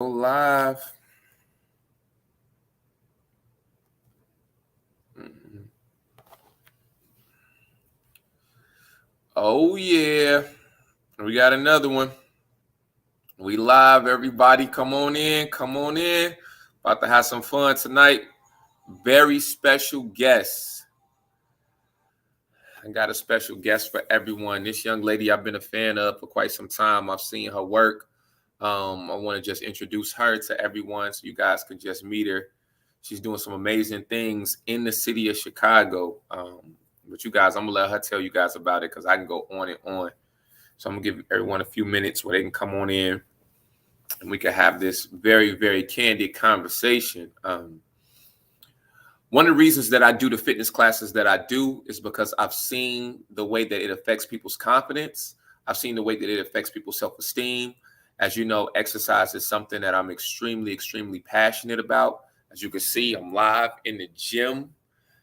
Live. Mhm. Oh yeah, we got another one. We live, everybody. Come on in. Come on in. About to have some fun tonight. Very special guest. I got a special guest for everyone. This young lady I've been a fan of for quite some time. I've seen her work. I want to just introduce her to everyone so you guys can just meet her. She's doing some amazing things in the city of Chicago. But you guys, I'm gonna let her tell you guys about it because I can go on and on. So I'm gonna give everyone a few minutes where they can come on in and we can have this very, very candid conversation. One of the reasons that I do the fitness classes that I do is because I've seen the way that it affects people's confidence. I've seen the way that it affects people's self-esteem. As you know, exercise is something that I'm extremely, extremely passionate about. As you can see, I'm live in the gym.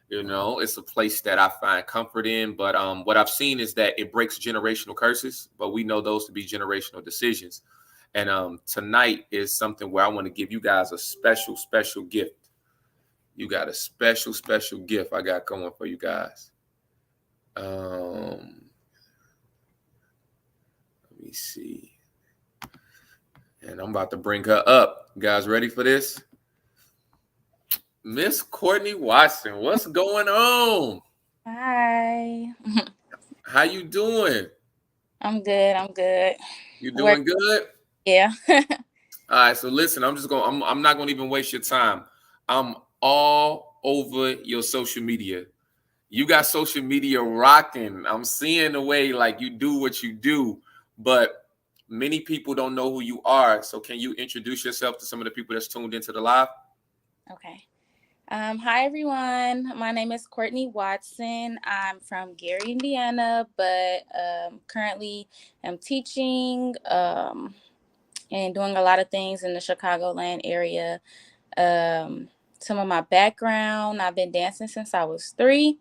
You know, it's a place that I find comfort in. But what I've seen is that it breaks generational curses, but we know those to be generational decisions. And tonight is something where I want to give you guys a special, special gift. You got a special, special gift I got going for you guys. Let me see. And I'm about to bring her up. You guys ready for this? Miss Courtney Watson, what's going on? Hi. How you doing? I'm good. I'm good. You Work. doing good? Yeah. All right, so listen, I'm not gonna even waste your time. I'm all over your social media. You got social media rocking. I'm seeing the way like you do what you do, but many people don't know who you are. So can you introduce yourself to some of the people that's tuned into the live? Okay. Hi everyone. My name is Courtney Watson. I'm from Gary, Indiana, but currently I'm teaching and doing a lot of things in the Chicagoland area. Some of my background, I've been dancing since I was 3.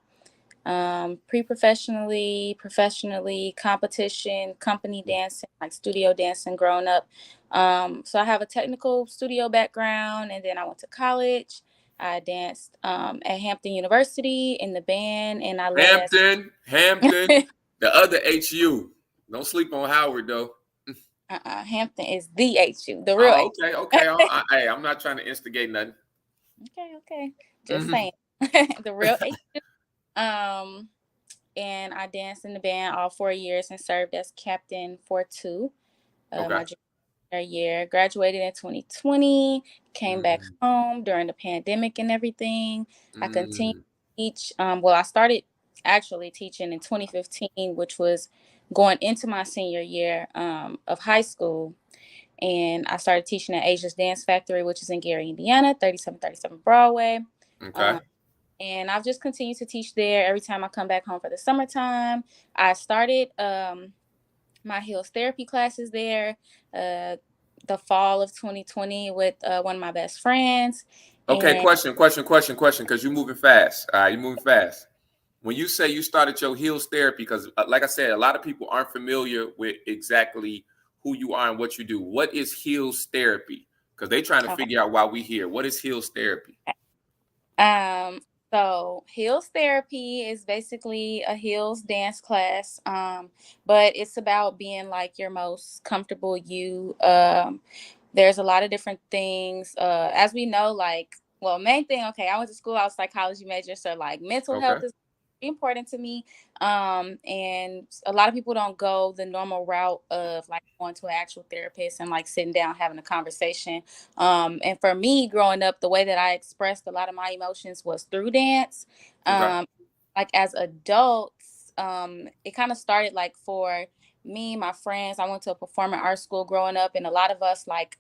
Pre-professionally, professionally, competition, company dancing, like studio dancing growing up. So I have a technical studio background, and then I went to college. I danced at Hampton University in the band, and I led as Hampton, the other HU. Don't sleep on Howard though. Hampton is the HU, the real Oh, HU. okay, okay. Hey, I'm not trying to instigate nothing. Okay. Just Hmm. saying, the real HU. Um, and I danced in the band all 4 years and served as captain for 2. Okay. My junior year, graduated in 2020, came back Mm, home during the pandemic and everything. I continued to mm, teach. Well, I started actually teaching in 2015, which was going into my senior year of high school. And I started teaching at Asia's Dance Factory, which is in Gary, Indiana, 3737 Broadway. okay. Um, and I've just continued to teach there every time I come back home for the summertime. I started my heels therapy classes there uh, the fall of 2020 with one of my best friends. Okay. And Question. Because you're moving fast. All right, you're moving fast. When you say you started your heels therapy, because like I said, a lot of people aren't familiar with exactly who you are and what you do. What is heels therapy? Because they trying to okay. figure out why we here. What is heels therapy? Um, so heels therapy is basically a heels dance class, but it's about being like your most comfortable you. There's a lot of different things. As we know, like, well, main thing, okay, I went to school, I was psychology major, so like mental Okay. health is important to me. And a lot of people don't go the normal route of like going to an actual therapist and like sitting down having a conversation. And for me, growing up, the way that I expressed a lot of my emotions was through dance. Okay. Um, like as adults, it kind of started like for me, my friends. I went to a performing arts school growing up, and a lot of us like,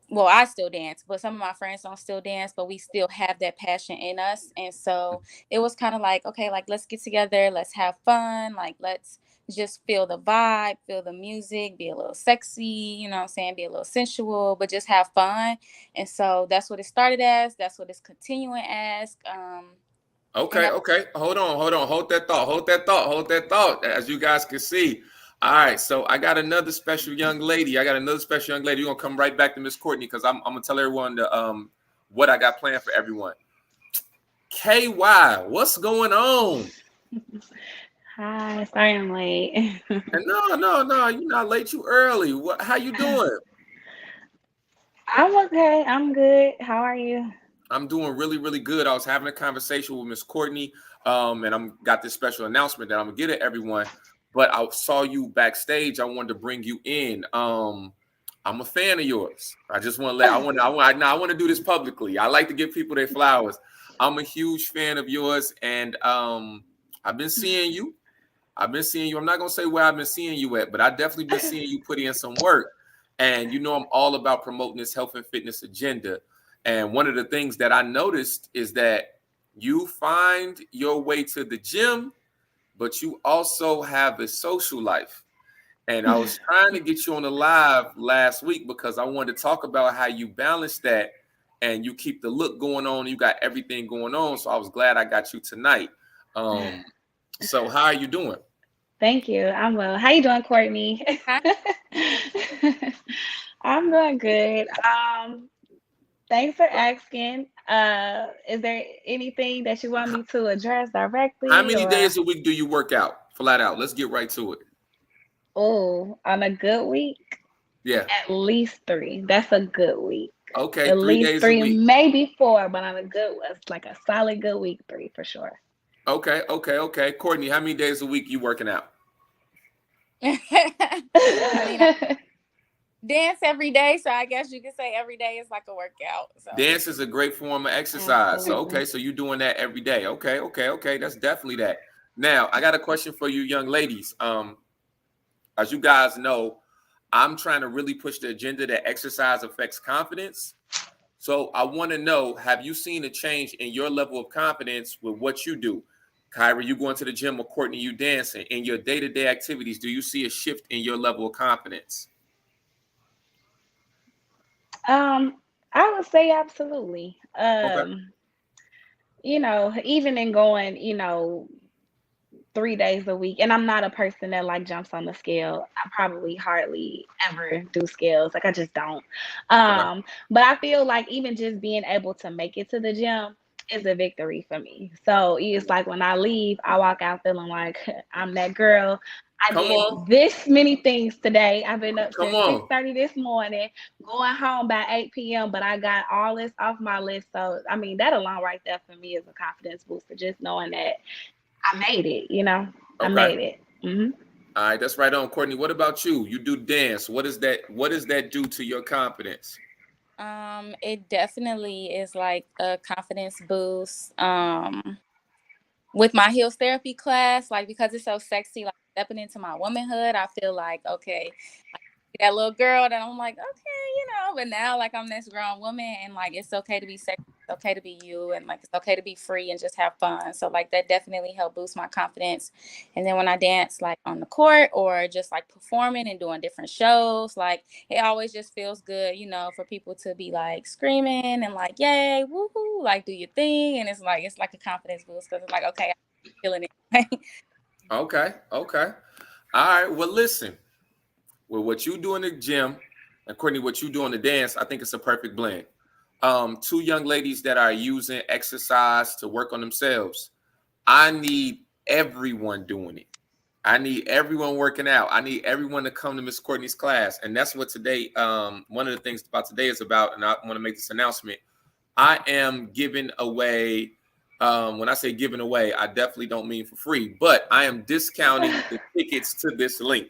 well, I still dance, but some of my friends don't still dance, but we still have that passion in us. And so it was kind of like, okay, like let's get together, let's have fun, like let's just feel the vibe, feel the music, be a little sexy, you know what I'm saying, be a little sensual, but just have fun. And so that's what it started as, that's what it's continuing as. And Okay. Hold on. Hold that thought. As you guys can see, All right, so I got another special young lady. We're gonna come right back to Miss Courtney because I'm gonna tell everyone what I got planned for everyone. KY, what's going on? Hi, sorry I'm late. And no, you're not late. You early. How you doing? I'm okay. I'm good. How are you? I'm doing really, really good. I was having a conversation with Miss Courtney, and I'm got this special announcement that I'm gonna get to everyone. But I saw you backstage. I wanted to bring you in. I'm a fan of yours. I just want to let I want to do this publicly. I like to give people their flowers. I'm a huge fan of yours, and I've been seeing you. I'm not gonna say where I've been seeing you at, but I definitely been seeing you put in some work. And you know, I'm all about promoting this health and fitness agenda. And one of the things that I noticed is that you find your way to the gym, but you also have a social life. And I was trying to get you on the live last week because I wanted to talk about how you balance that and you keep the look going on. You got everything going on. So I was glad I got you tonight. So how are you doing? Thank you. I'm well. How you doing, Courtney? Hi. I'm doing good. Thanks for asking. Is there anything that you want me to address directly How many or days a week do you work out? Flat out. Let's get right to it. on a good week? Yeah. At least 3. That's a good week. Okay, At 3 least days a 3, week. maybe 4, but on a good, it's like a solid good week, 3 for sure. Okay. Courtney, how many days a week you working out? I mean, I dance every day, so I guess you could say every day is like a workout. So. Dance is a great form of exercise. Absolutely. So you're doing that every day. Okay. That's definitely that. Now, I got a question for you young ladies. As you guys know, I'm trying to really push the agenda that exercise affects confidence. So I want to know, have you seen a change in your level of confidence with what you do? Kyra, you going to the gym, or Courtney, you dancing. In your day-to-day activities, do you see a shift in your level of confidence? I would say absolutely. Okay. Even in going, 3 days a week, and I'm not a person that like jumps on the scale. I probably hardly ever do scales. Like I just don't. Okay. But I feel like even just being able to make it to the gym is a victory for me. So it's like when I leave, I walk out feeling like I'm that girl. I Come did on. this many things today. I've been up Come since on. 6:30 this morning, going home by 8 p.m., but I got all this off my list. So I mean, that alone right there for me is a confidence booster, just knowing that I made it. I Okay. made it. Mm-hmm. All right, that's right on, Courtney. What about you? You do dance. What does that do to your confidence? It definitely is like a confidence boost. With my heels therapy class, like because it's so sexy, like stepping into my womanhood, I feel like okay, that little girl that I'm like, okay, but now like I'm this grown woman and like it's okay to be sexy, it's okay to be you, and like it's okay to be free and just have fun. So like that definitely helped boost my confidence. And then when I dance like on the court or just like performing and doing different shows, like it always just feels good, for people to be like screaming and like, yay, woohoo, like do your thing. And it's like a confidence boost because it's like, okay, I'm feeling it. Okay. All right. Well, listen. With what you do in the gym and Courtney, what you do on the dance, I think it's a perfect blend. Two young ladies that are using exercise to work on themselves. I need everyone doing it. I need everyone working out. I need everyone to come to Miss Courtney's class. And that's what today, one of the things about today is about. And I want to make this announcement. I am giving away, when I say giving away, I definitely don't mean for free, but I am discounting the tickets to this link.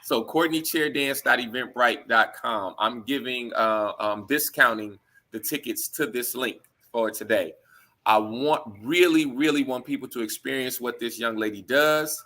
So CourtneyChairDance.eventbrite.com. I'm giving discounting the tickets to this link for today. I really want people to experience what this young lady does.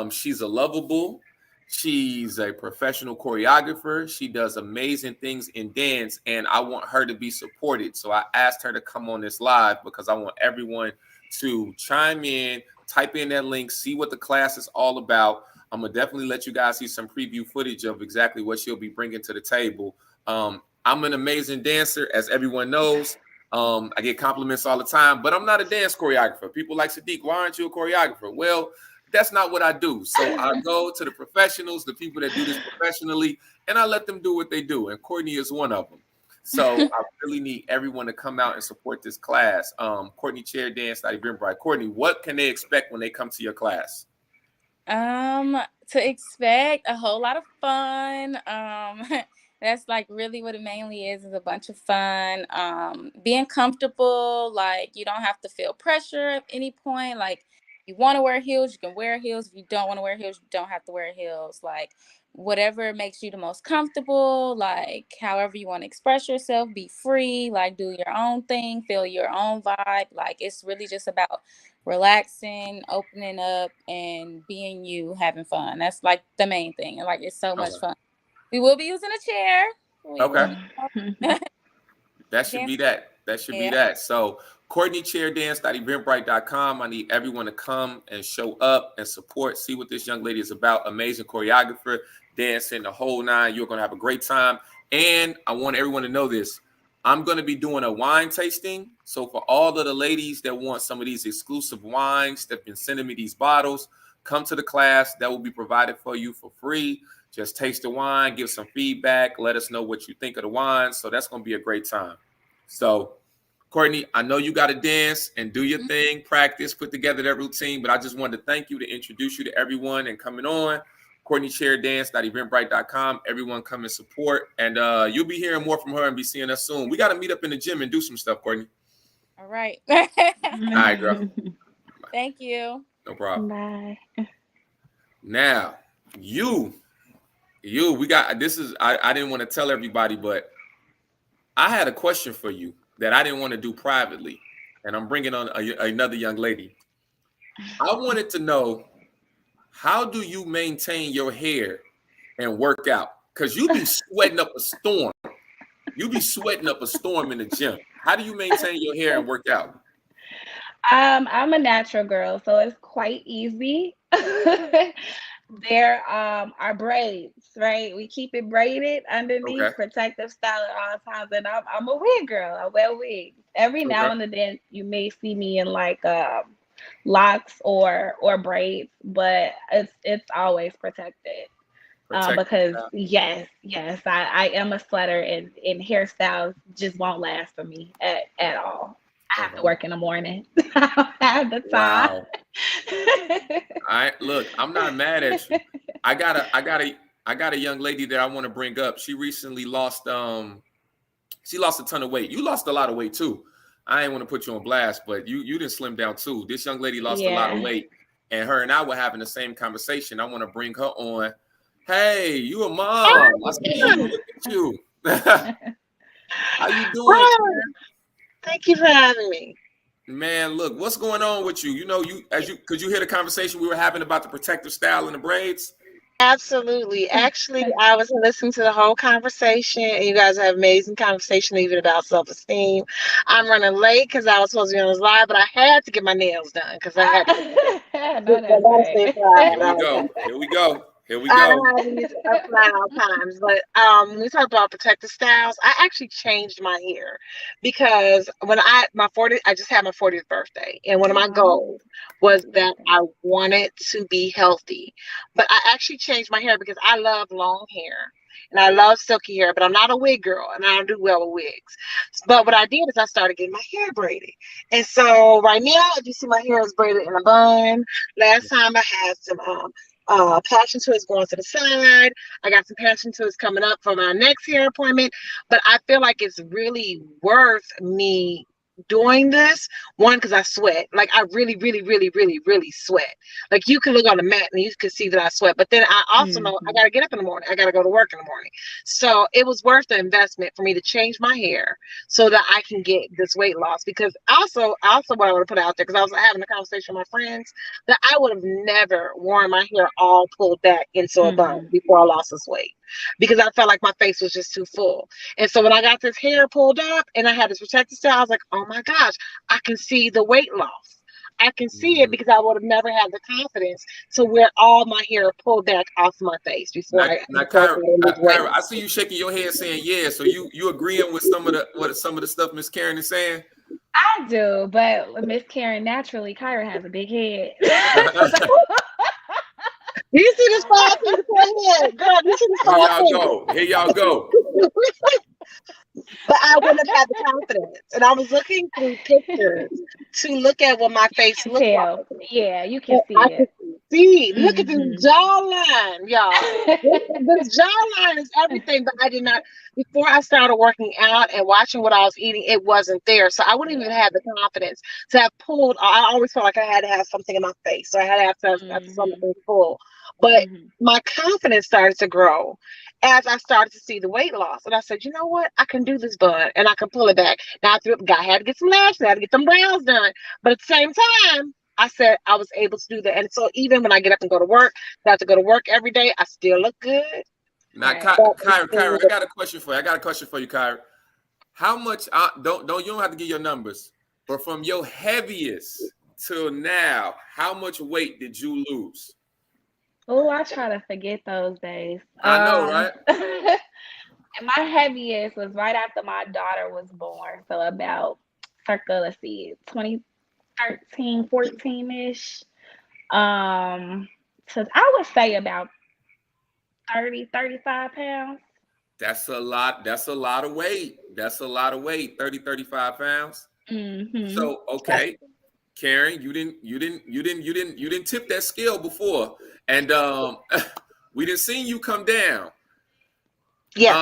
She's a lovable. She's a professional choreographer. She does amazing things in dance, and I want her to be supported. So I asked her to come on this live because I want everyone to chime in, type in that link, see what the class is all about. I'm gonna definitely let you guys see some preview footage of exactly what she'll be bringing to the table. I'm an amazing dancer, as everyone knows. I get compliments all the time, but I'm not a dance choreographer. People like, Sadiq, why aren't you a choreographer? Well, that's not what I do. So I go to the professionals, the people that do this professionally, and I let them do what they do. And Courtney is one of them. So I really need everyone to come out and support this class. Courtney Chair Dance, Eventbrite. Courtney, what can they expect when they come to your class? To expect a whole lot of fun. That's like really what it mainly is a bunch of fun. Being comfortable, like you don't have to feel pressure at any point. Like you want to wear heels, you can wear heels. If you don't want to wear heels, you don't have to wear heels. Like whatever makes you the most comfortable, like however you want to express yourself, be free, like do your own thing, feel your own vibe. Like it's really just about relaxing, opening up, and being you, having fun. That's like the main thing. And like it's so much fun. We will be using a chair. That should be that. That should be that. So CourtneyChairDance.eventbrite.com. I need everyone to come and show up and support, see what this young lady is about. Amazing choreographer, dancing the whole nine. You're going to have a great time. And I want everyone to know this. I'm going to be doing a wine tasting. So for all of the ladies that want some of these exclusive wines that have been sending me these bottles, come to the class. That will be provided for you for free. Just taste the wine, give some feedback, let us know what you think of the wine. So that's going to be a great time. So, Courtney, I know you got to dance and do your thing, practice, put together that routine, but I just wanted to thank you to introduce you to everyone and coming on. CourtneyChairDance.eventbrite.com. Everyone come and support. And you'll be hearing more from her and be seeing us soon. We got to meet up in the gym and do some stuff, Courtney. All right. All right, girl. Thank you. No problem. Bye. Now, we got this is I didn't want to tell everybody, but I had a question for you that I didn't want to do privately, and I'm bringing on another young lady. I wanted to know, how do you maintain your hair and work out? Because you be sweating up a storm. You be sweating up a storm in the gym. How do you maintain your hair and work out? I'm a natural girl, so it's quite easy. There are braids, right? We keep it braided underneath, protective style at all times. And I'm a wig girl. I wear wigs. Every now and then you may see me in like locks or braids, but it's always protected. Because yes, I am a sweater, and hairstyles just won't last for me at all. I have to work in the morning. I don't have the time. Wow. Look, I'm not mad at you. I got a young lady that I want to bring up. She recently lost a ton of weight. You lost a lot of weight too. I ain't want to put you on blast, but you didn't slim down too. This young lady lost a lot of weight, and her and I were having the same conversation. I want to bring her on. Hey, you a mom? I see you. Look at you. How you doing? Thank you for having me. Man, look, what's going on with you? You know, could you hear the conversation we were having about the protective style and the braids? Absolutely. Actually, I was listening to the whole conversation, and you guys have amazing conversation even about self-esteem. I'm running late because I was supposed to be on this live, but I had to get my nails done because I had to. Here we go. Here we go. I don't have these all times, but when we talk about protective styles, I actually changed my hair because when I just had my 40th birthday, and one of my goals was that I wanted to be healthy. But I actually changed my hair because I love long hair and I love silky hair, but I'm not a wig girl and I don't do well with wigs. But what I did is I started getting my hair braided. And so right now, if you see my hair is braided in a bun. Last time I had some passion twists going to the side. I got some passion twists coming up for my next hair appointment, but I feel like it's really worth me doing this. One, because I sweat. Like I really, really, really, really, really sweat. Like you can look on the mat and you can see that I sweat. But then I also know I gotta get up in the morning. I gotta go to work in the morning. So it was worth the investment for me to change my hair so that I can get this weight loss. Because also what I want to put out there, because I was having a conversation with my friends, that I would have never worn my hair all pulled back into a bun before I lost this weight. Because I felt like my face was just too full. And so when I got this hair pulled up and I had this protective style, I was like, oh my gosh, I can see the weight loss. I can see it because I would have never had the confidence to wear all my hair pulled back off my face before Kyra, I see you shaking your head saying yeah. So you agreeing with some of the stuff Miss Karen is saying? I do, but Miss Karen, naturally, Kyra has a big head. You see this fall thing before here, girl. You see this Here fall y'all thing. go. Here y'all go. But I wouldn't have had the confidence. And I was looking through pictures to look at what my face looked like. Yeah, you can see I it. could see. Look at this jawline, y'all. This jawline is everything, but I did not. Before I started working out and watching what I was eating, it wasn't there. So I wouldn't even have the confidence to have pulled. I always felt like I had to have something in my face. So I had to have something full. But my confidence started to grow as I started to see the weight loss. And I said, you know what? I can do this, bud, and I can pull it back. Now I had to get some lashes, I had to get some brows done. But at the same time, I said I was able to do that. And so even when I get up and go to work, I have to go to work every day, I still look good. Now, Kyra, I got a question for you. Kyra. How much? You don't have to give your numbers, but from your heaviest till now, how much weight did you lose? Oh, I try to forget those days. I know, right? And my heaviest was right after my daughter was born. So about circa, let's see, 2013, 14-ish. So I would say about 30, 35 pounds. That's a lot. That's a lot of weight. 30, 35 pounds. So, okay. Karen, you didn't tip that scale before. And we didn't see you come down. Yes,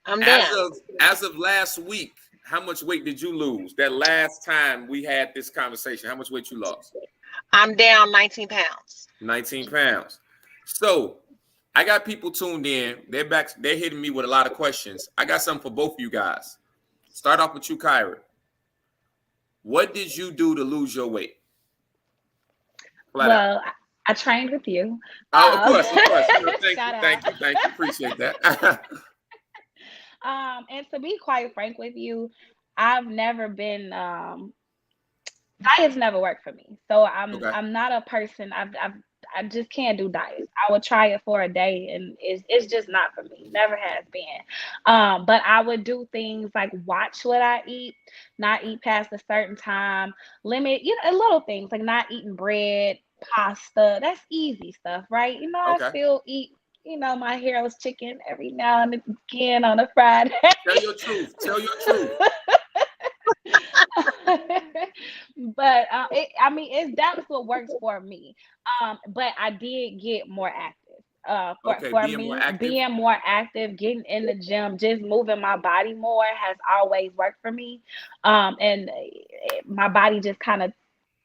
I'm down. As of last week, how much weight did you lose? That last time we had this conversation, how much weight you lost? I'm down 19 pounds. 19 pounds. So I got people tuned in. They're hitting me with a lot of questions. I got something for both of you guys. Start off with you, Kyra. What did you do to lose your weight? I trained with you. Oh, of course. Thank you. Appreciate that. And to be quite frank with you, I've never been. Diets never worked for me, so I'm not a person. I just can't do diets. I would try it for a day, and it's just not for me. Never has been. But I would do things like watch what I eat, not eat past a certain time, limit, little things like not eating bread, pasta. That's easy stuff, right? I still eat, my hairless chicken every now and again on a Friday. Tell your truth. But that's what works for me. But I did get more active. Being more active, getting in the gym, just moving my body more has always worked for me. And my body just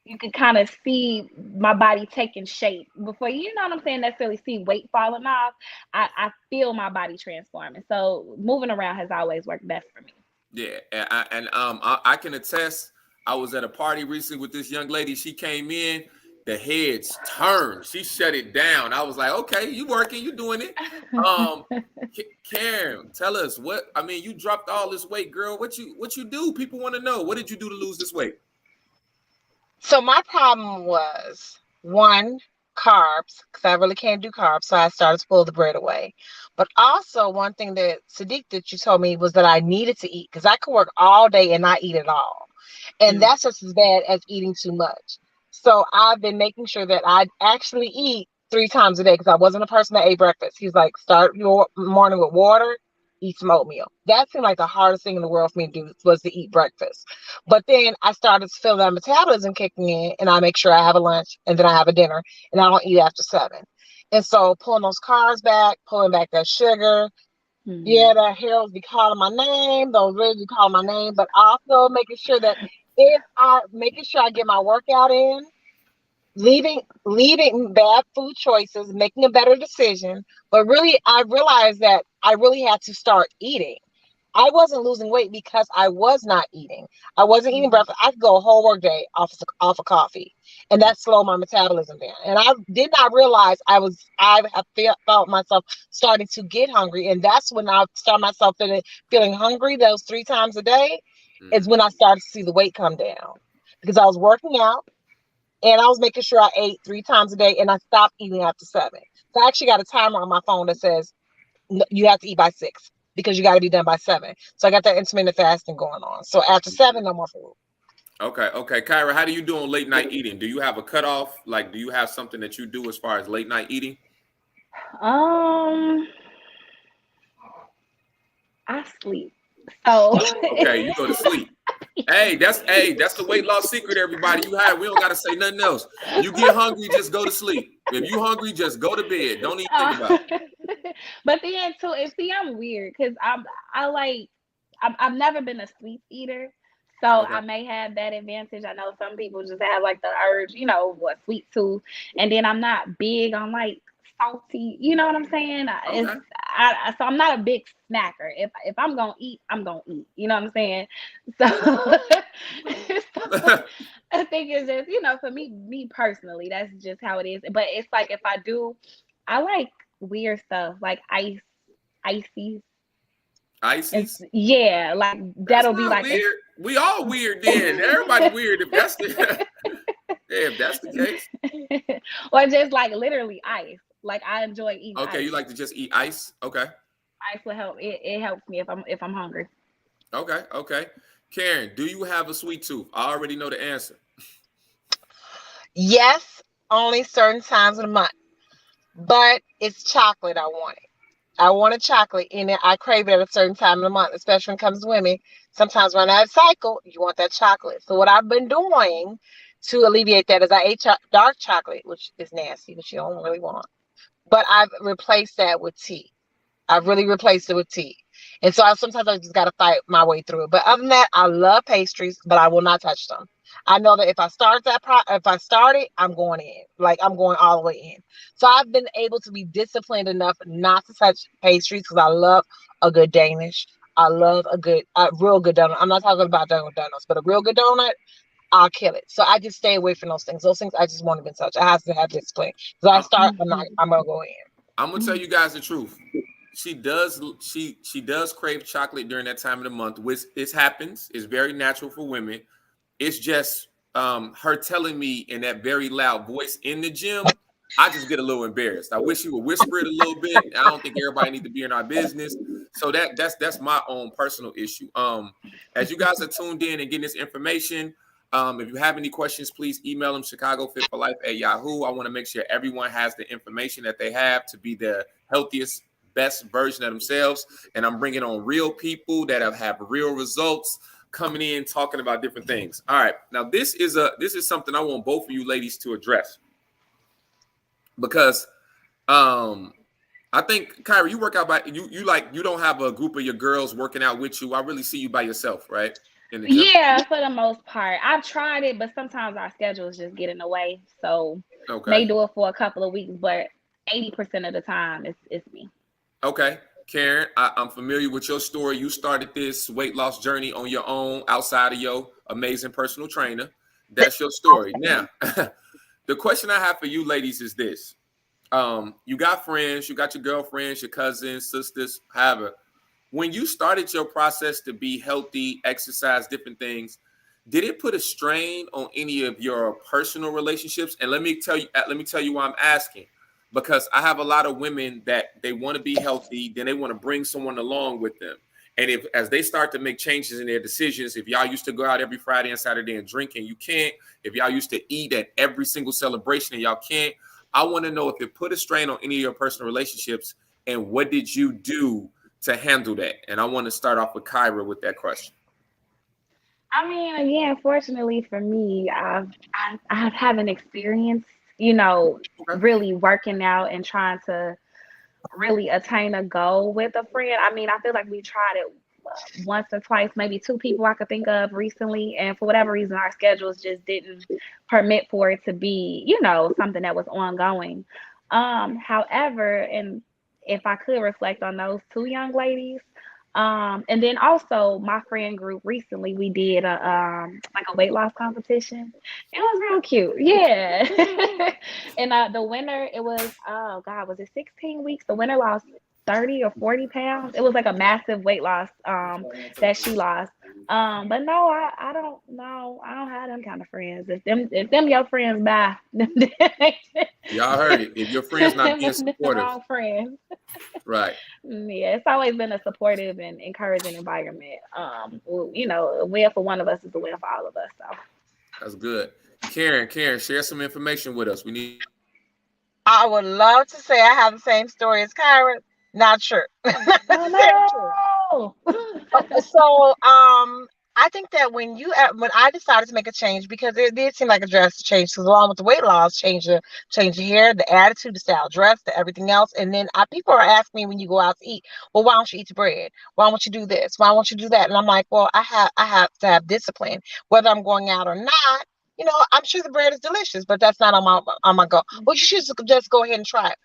you can kind of see my body taking shape before necessarily see weight falling off. I feel my body transforming. So moving around has always worked best for me. Yeah, I can attest. I was at a party recently with this young lady. She came in, the heads turned. She shut it down. I was like, okay, you working, you doing it. Karen, tell us you dropped all this weight, girl. What you do? People want to know. What did you do to lose this weight? So my problem was, one, carbs, because I really can't do carbs. So I started to pull the bread away. But also one thing that Sadiq, that you told me, was that I needed to eat, because I could work all day and not eat at all. And that's just as bad as eating too much. So I've been making sure that I actually eat 3 times a day, because I wasn't a person that ate breakfast. He's like, start your morning with water, eat some oatmeal. That seemed like the hardest thing in the world for me to do, was to eat breakfast. But then I started to feel that metabolism kicking in, and I make sure I have a lunch, and then I have a dinner, and I don't eat after 7. And so pulling those carbs back, pulling back that sugar. Yeah, the Harold's be calling my name, those ribs be calling my name, but also making sure that I get my workout in, leaving bad food choices, making a better decision. But really, I realized that I really had to start eating. I wasn't losing weight because I was not eating. I wasn't eating breakfast. I could go a whole work day off of coffee, and that slowed my metabolism down. And I did not realize I felt myself starting to get hungry, and that's when I started myself feeling hungry. Those 3 times a day is when I started to see the weight come down, because I was working out and I was making sure I ate 3 times a day, and I stopped eating after 7. So I actually got a timer on my phone that says you have to eat by 6. Because you got to be done by 7. So I got that intermittent fasting going on. So after 7, no more food. Okay. Kyra, how do you do on late night eating? Do you have a cutoff? Like, do you have something that you do as far as late night eating? I sleep. So okay, you go to sleep. Hey, that's the weight loss secret, everybody. We don't gotta say nothing else. You get hungry, just go to sleep. If you hungry, just go to bed. Don't even think about it. But then too, I'm weird because I've never been a sweet eater. So okay. I may have that advantage. I know some people just have like the urge, sweet tooth. And then I'm not big on like salty, you know what I'm saying? Okay. So I'm not a big snacker. If I'm gonna eat, I'm gonna eat. You know what I'm saying? So, I think it's just, for me personally, that's just how it is. But it's like if I like weird stuff like ices. Ices? Yeah, like that'll be like weird. We all weird then. Everybody weird if that's the if that's the case. Or just like literally ice. Like I enjoy eating. Okay, ice. You like to just eat ice? Okay. Ice will help. It helps me if I'm hungry. Okay. Karen, do you have a sweet tooth? I already know the answer. Yes, only certain times of the month. But it's chocolate I want it. I want a chocolate in it. I crave it at a certain time of the month, especially when it comes to women. Sometimes when I cycle, you want that chocolate. So what I've been doing to alleviate that is I ate dark chocolate, which is nasty, which you don't really want. But I've replaced that with tea. I've really replaced it with tea. And so sometimes I just got to fight my way through it. But other than that, I love pastries, but I will not touch them. I know that if I start it, I'm going in. Like I'm going all the way in. So I've been able to be disciplined enough not to touch pastries because I love a good Danish. I love a real good donut. I'm not talking about donuts, but a real good donut, I'll kill it. So I just stay away from those things. Those things I just won't even touch. I have to have discipline. So I'm gonna go in. I'm gonna tell you guys the truth. She does crave chocolate during that time of the month, which it happens. It's very natural for women. It's just her telling me in that very loud voice in the gym. I just get a little embarrassed. I wish you would whisper it a little bit. I don't think everybody needs to be in our business. So that's my own personal issue. As you guys are tuned in and getting this information, if you have any questions, please email them ChicagoFitForLife@Yahoo. I want to make sure everyone has the information that they have to be the healthiest, best version of themselves. And I'm bringing on real people that have real results coming in talking about different things. All right. Now this is something I want both of you ladies to address because I think Kyra, you work out by you don't have a group of your girls working out with you. I really see you by yourself, right? Yeah, for the most part. I've tried it, but sometimes our schedules just get in the way. So may do it for a couple of weeks, but 80% of the time it's me. Okay. Karen, I'm familiar with your story. You started this weight loss journey on your own outside of your amazing personal trainer. That's your story. Now, the question I have for you ladies is this. You got friends, you got your girlfriends, your cousins, sisters, however. When you started your process to be healthy, exercise, different things, did it put a strain on any of your personal relationships? And let me tell you why I'm asking. Because I have a lot of women that they want to be healthy, then they want to bring someone along with them. And as they start to make changes in their decisions, if y'all used to go out every Friday and Saturday and drink and you can't, if y'all used to eat at every single celebration and y'all can't, I want to know if it put a strain on any of your personal relationships and what did you do to handle that? And I want to start off with Kyra with that question. I mean, again, fortunately for me, I haven't experienced really working out and trying to really attain a goal with a friend. I mean, I feel like we tried it once or twice, maybe two people I could think of recently. And for whatever reason, our schedules just didn't permit for it to be, something that was ongoing. However, and if I could reflect on those two young ladies, and then also my friend group recently, we did a weight loss competition. It was real cute. Yeah. And the winner, it was, was it 16 weeks? The winner lost 30 or 40 pounds. It was like a massive weight loss that she lost. But no, I don't know. I don't have them kind of friends. If them your friends, bye. Y'all heard it. If your friends not being them the supportive, wrong friends. right? Yeah, it's always been a supportive and encouraging environment. A win for one of us is a win for all of us. So That's good. Karen, share some information with us. We need. I would love to say I have the same story as Kyra. Not sure. Not necessarily true. oh no. So, I think that when I decided to make a change, because it did seem like a drastic change, because along with the weight loss, change the hair, the attitude, the style, dress, the everything else, and then people are asking me when you go out to eat, well, why don't you eat the bread? Why don't you do this? Why won't you do that? And I'm like, well, I have to have discipline, whether I'm going out or not. I'm sure the bread is delicious, but that's not on my go. Well, you should just go ahead and try it.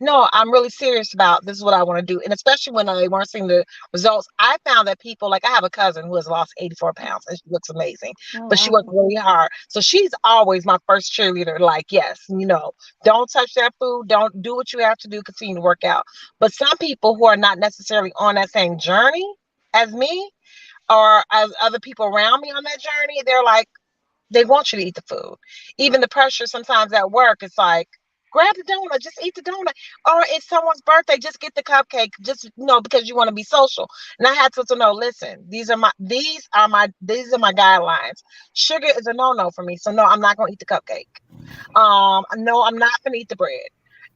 No, I'm really serious about this is what I want to do. And especially when they weren't seeing the results, I found that people, like I have a cousin who has lost 84 pounds and she looks amazing, Oh, but she worked wow. really hard. So she's always my first cheerleader. Like, yes, don't touch that food. Don't do what you have to do. Continue to work out. But some people who are not necessarily on that same journey as me or as other people around me on that journey, they're like, they want you to eat the food. Even the pressure sometimes at work, it's like, grab the donut, just eat the donut. Or it's someone's birthday, just get the cupcake, just because you want to be social. And I had to know, listen, these are my guidelines. Sugar is a no-no for me. So no, I'm not gonna eat the cupcake. No, I'm not gonna eat the bread.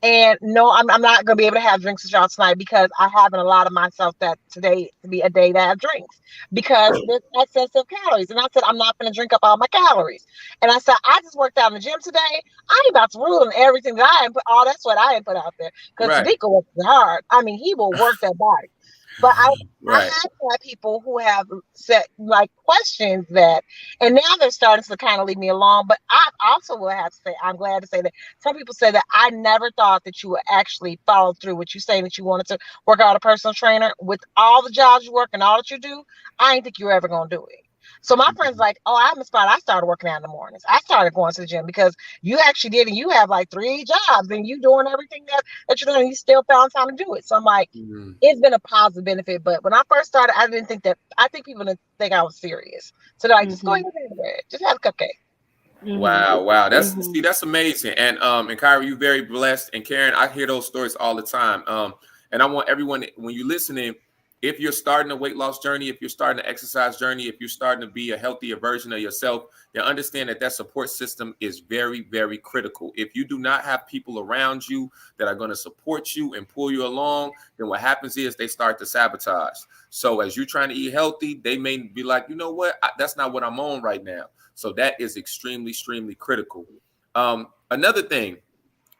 And no, I'm not gonna be able to have drinks with y'all tonight because I haven't allowed myself that today to be a day that I have drinks because there's excess of calories. And I said I'm not gonna drink up all my calories. And I said I just worked out in the gym today. I ain't about to ruin everything that I ain't put all that sweat I ain't put out there because Right. Sadiqa works hard. I mean, he will work that body. But I Right. have had people who have set questions that, and now they're starting to kind of leave me alone. But I also will have to say, I'm glad to say that some people say that I never thought that you would actually follow through with you saying that you wanted to work out a personal trainer with all the jobs you work and all that you do. I didn't think you were ever going to do it. So my friends like, oh, I'm inspired. I started working out in the mornings. I started going to the gym because you actually did, and you have 3 jobs, and you doing everything that you're doing, and you still found time to do it. So I'm like, it's been a positive benefit. But when I first started, I didn't think that. I think people didn't think I was serious. So they're like, just go ahead and do it. Just have a cupcake. Wow. That's amazing. And Kyra, you're very blessed. And Karen, I hear those stories all the time. And I want everyone, when you're listening, if you're starting a weight loss journey, if you're starting an exercise journey, if you're starting to be a healthier version of yourself, you understand that support system is very, very critical. If you do not have people around you that are going to support you and pull you along, then what happens is they start to sabotage. So as you're trying to eat healthy, they may be like, you know what, that's not what I'm on right now. So that is extremely, extremely critical. Another thing,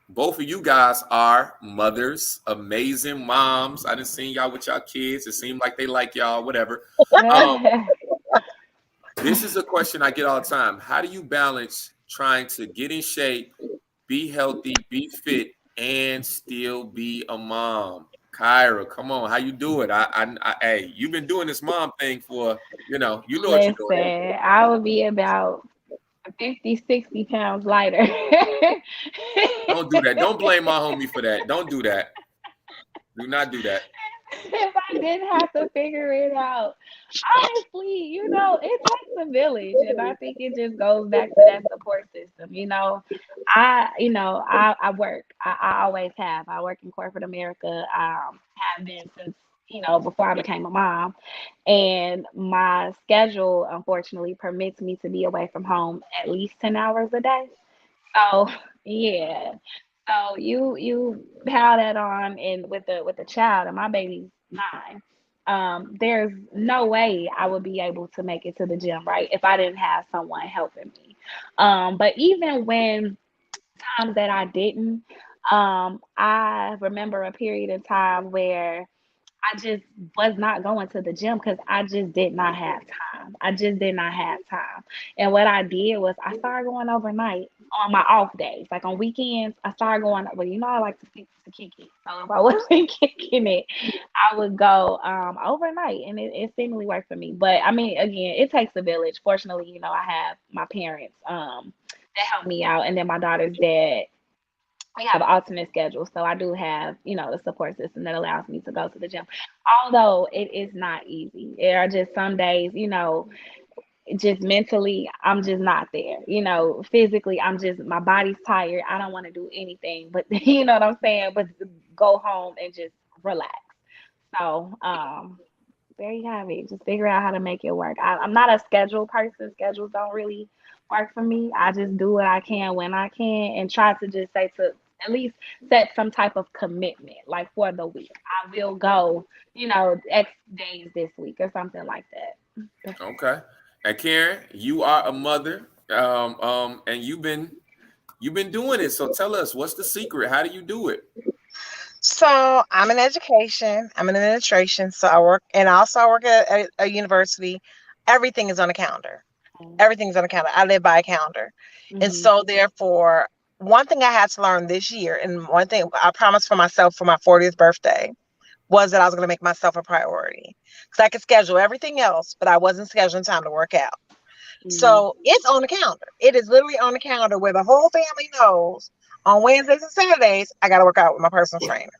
both of you guys are mothers, amazing moms. I didn't see y'all with y'all kids. It seemed like they like y'all, whatever. This is a question I get all the time. How do you balance trying to get in shape, be healthy, be fit, and still be a mom? Kyra, come on, how you do it? Hey, you've been doing this mom thing for, you know what you're doing. I would be about 50, 60 pounds lighter. Don't do that. Don't blame my homie for that. Don't do that. Do not do that. If I didn't have to figure it out. Honestly, it takes a village. And I think it just goes back to that support system. I work. I always have. I work in corporate America. Have been since, before I became a mom. And my schedule, unfortunately, permits me to be away from home at least 10 hours a day. So, yeah. So you pile that on, and with the child, and my baby's 9. There's no way I would be able to make it to the gym, right, if I didn't have someone helping me. But even when times that I didn't, I remember a period of time where I just was not going to the gym because I just did not have time. I just did not have time. And what I did was I started going overnight on my off days. Like on weekends, I started going, I like to kick it. So if I wasn't kicking it, I would go overnight, and it seemingly worked for me. But I mean, again, it takes a village. Fortunately, I have my parents that help me out, and then my daughter's dad we have an alternate schedule. So I do have, the support system that allows me to go to the gym. Although it is not easy. There are just some days, just mentally, I'm just not there. Physically, my body's tired. I don't want to do anything, but you know what I'm saying? But go home and just relax. So, there you have it. Just figure out how to make it work. I'm not a schedule person. Schedules don't really work for me. I just do what I can when I can and try to just say to at least set some type of commitment, like for the week. I will go, X days this week or something like that. Okay. And Karen, you are a mother, and you've been doing it. So tell us, what's the secret? How do you do it? So I'm in education. I'm in administration. So I work at a university. Everything is on a calendar. Everything's on a calendar. I live by a calendar. Mm-hmm. And so therefore, one thing I had to learn this year, and one thing I promised for myself for my 40th birthday, was that I was going to make myself a priority. Because I could schedule everything else, but I wasn't scheduling time to work out. Mm-hmm. So it's on the calendar. It is literally on the calendar where the whole family knows on Wednesdays and Saturdays, I got to work out with my personal trainer.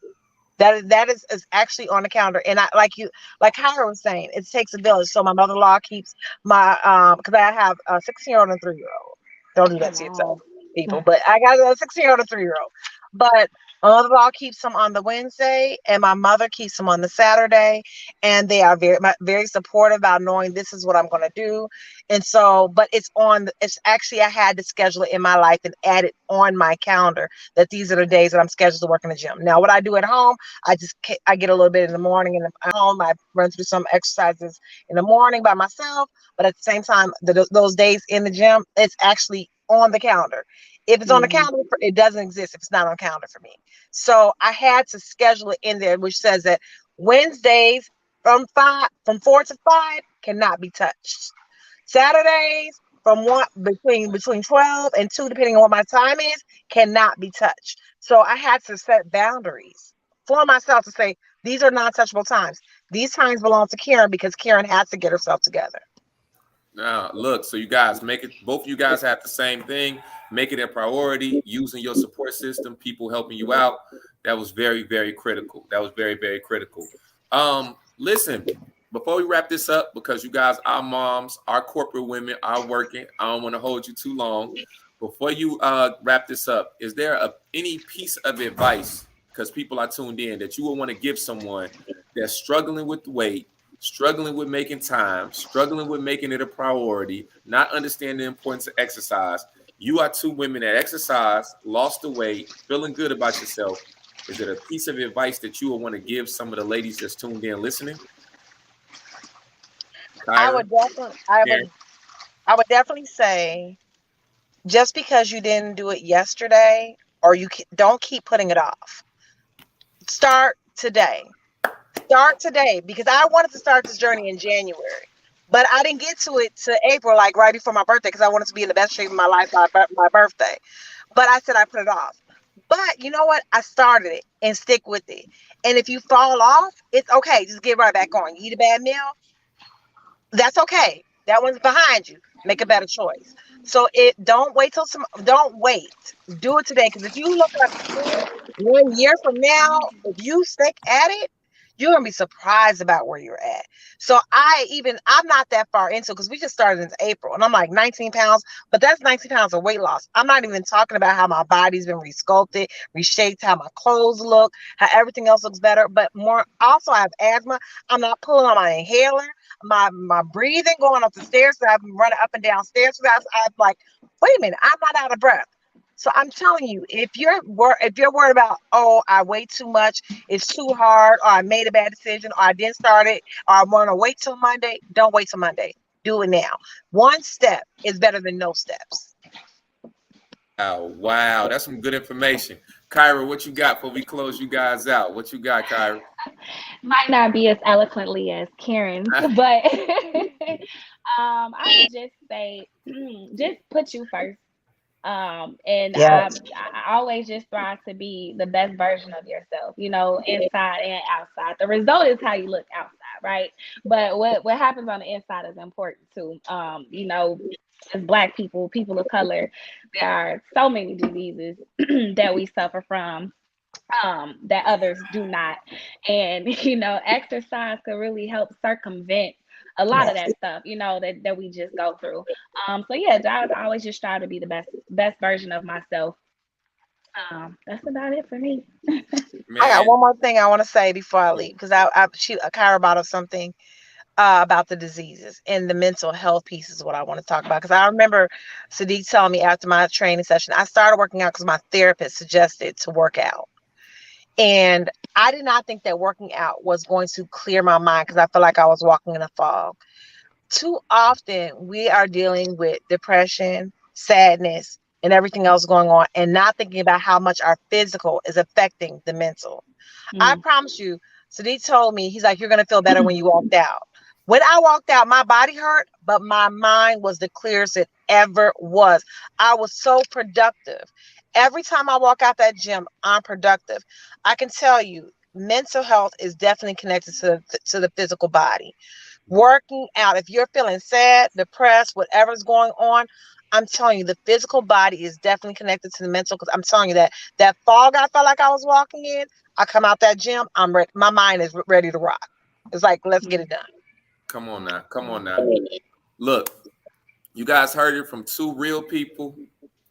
That is actually on the calendar. And I like Kyra was saying, it takes a village. So my mother-in-law keeps my because I have a 16-year-old and a 3-year-old. Don't do that to yourself, people. But I got a 16-year-old and a 3-year-old. But my mother-in-law keeps them on the Wednesday, and my mother keeps them on the Saturday. And they are very supportive about knowing this is what I'm going to do. And so, but it's actually, I had to schedule it in my life and add it on my calendar that these are the days that I'm scheduled to work in the gym. Now, what I do at home, I get a little bit in the morning, and at home I run through some exercises in the morning by myself. But at the same time, those days in the gym, it's actually on the calendar. If it's on the calendar, it doesn't exist if it's not on the calendar for me. So I had to schedule it in there, which says that Wednesdays from 4 to 5 cannot be touched. Saturdays between 12 and 2, depending on what my time is, cannot be touched. So I had to set boundaries for myself to say, these are non-touchable times. These times belong to Karen because Karen has to get herself together. Now, look, so you guys both of you guys have the same thing, make it a priority, using your support system, people helping you out. That was very, very critical. That was very, very critical. Listen, before we wrap this up, because you guys are moms, our corporate women are working. I don't want to hold you too long. Before you wrap this up, is there any piece of advice, because people are tuned in, that you would want to give someone that's struggling with weight, struggling with making time, struggling with making it a priority, not understanding the importance of exercise? You are two women that exercise, lost the weight, feeling good about yourself. Is it a piece of advice that you would want to give some of the ladies that's tuned in listening? I would definitely say, just because you didn't do it yesterday, or you don't keep putting it off. Start today. Because I wanted to start this journey in January, but I didn't get to it to April, like right before my birthday, because I wanted to be in the best shape of my life by my birthday. But I said I put it off. But you know what? I started it and stick with it. And if you fall off, it's okay. Just get right back on. You eat a bad meal, that's okay. That one's behind you. Make a better choice. So don't wait. Do it today. Because if you look up 1 year from now, if you stick at it, you're going to be surprised about where you're at. So I'm not that far into it, because we just started in April, and I'm like 19 pounds, but that's 19 pounds of weight loss. I'm not even talking about how my body's been resculpted, reshaped, how my clothes look, how everything else looks better. But more also, I have asthma. I'm not pulling on my inhaler. My breathing going up the stairs. So I've been running up and down stairs. I'm like, wait a minute, I'm not out of breath. So I'm telling you, if you're worried about, oh, I weigh too much, it's too hard, or I made a bad decision, or I didn't start it, or I want to wait till Monday, don't wait till Monday. Do it now. One step is better than no steps. Oh, wow. That's some good information. Kyra, what you got before we close you guys out? What you got, Kyra? Might not be as eloquently as Karen's, but I would just say, just put you first. Yes. I always just strive to be the best version of yourself, inside and outside. The result is how you look outside. right? But what happens on the inside is important too. You know, as Black people, people of color, there are so many diseases that we suffer from that others do not. And, you know, exercise could really help circumvent a lot of that stuff, you know, that we just go through. So yeah, I always just try to be the best version of myself. That's about it for me. I got one more thing I want to say before I leave, because Kyra brought up something about the diseases, and the mental health piece is what I want to talk about. Because I remember Sadiq telling me after my training session, I started working out because my therapist suggested to work out. And I did not think that working out was going to clear my mind, because I felt like I was walking in a fog. Too often we are dealing with depression, sadness, and everything else going on, and not thinking about how much our physical is affecting the mental. I promise you, Sadiq told me, he's like, you're going to feel better when you walked out. When I walked out, my body hurt, but my mind was the clearest it ever was. I was so productive. Every time I walk out that gym, I'm productive. I can tell you, mental health is definitely connected to the physical body. Working out, if you're feeling sad, depressed, whatever's going on, I'm telling you, the physical body is definitely connected to the mental. Because I'm telling you that fog I felt like I was walking in, I come out that gym, I'm ready. My mind is ready to rock. It's like, let's get it done. Come on now. Look, you guys heard it from two real people,